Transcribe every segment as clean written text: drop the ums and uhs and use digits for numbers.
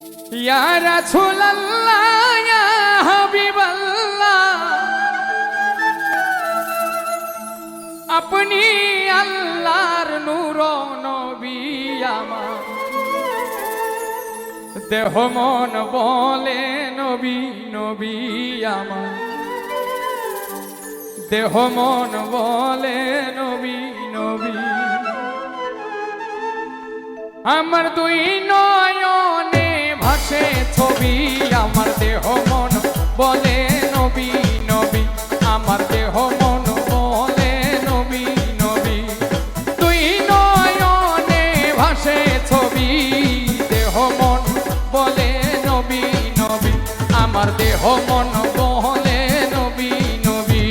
ইয়া রাসূলুল্লাহ ইয়া হাবিবাল্লাহ আপনি আল্লাহর নূর নবী আমার দেহ মন বলে নবী নবী আমার দেহ মন বলে নবী নবী আমার দুই নয়নে ভাসে ছবি আমার দেহ মন বলে নবী নবী আমার দেহ মন বলে নবী নবী দুই নয়নে ভাসে ছবি দেহ মন বলে নবী নবী আমার দেহ মন বলে নবী নবী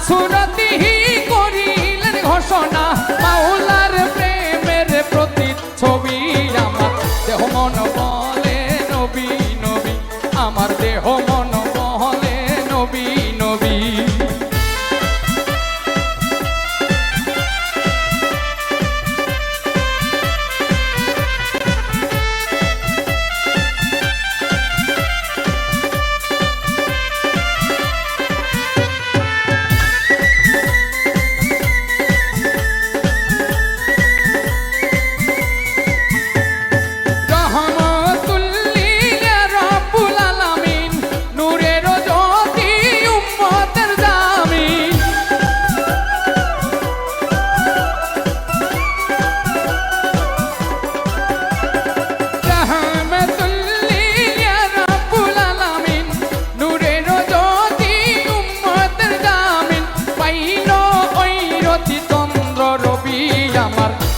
সুরতিহি করিলেন ঘোষণা মাওলার প্রেমের প্রতিচ্ছবি আমার দেহ মন বলে নবী নবী আমার দেহ মন বলে নবী নবী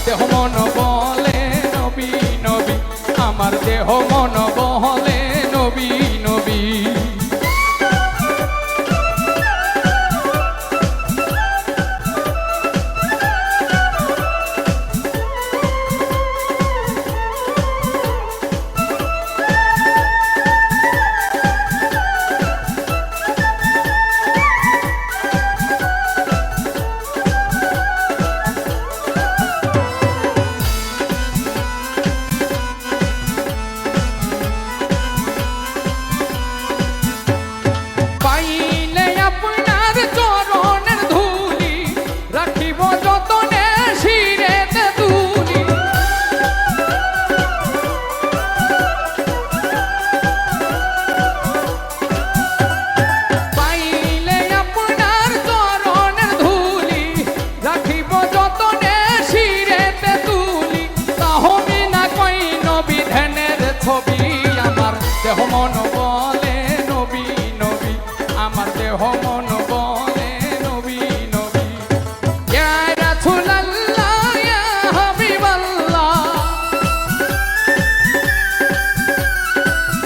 দেহ মন বলে নবী নবী আমার দেহ মন বলে নবী নবী দেহ মন বলে নবী নবী আমার দেহ মন বলে নবী নবী ইয়া রাসূলুল্লাহ ইয়া হাবিবাল্লাহ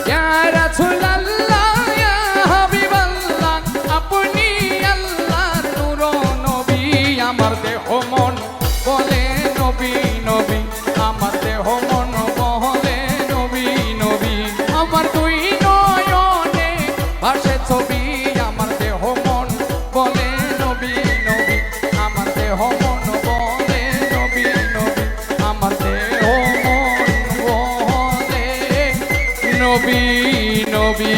ইয়া রাসূলুল্লাহ ইয়া হাবিবাল্লাহ আপনি আল্লাহর নূর নবী আমার দেহ মন বলে নবী নবী আমার দেহ মন বলে নবী নবী আমার দুই নয়নে ভাসে ছবি আমার দেহ মন বলে নবী নবী আমার দেহ মন বলে নবী নবী আমার দেহ মন বলে নবী নবী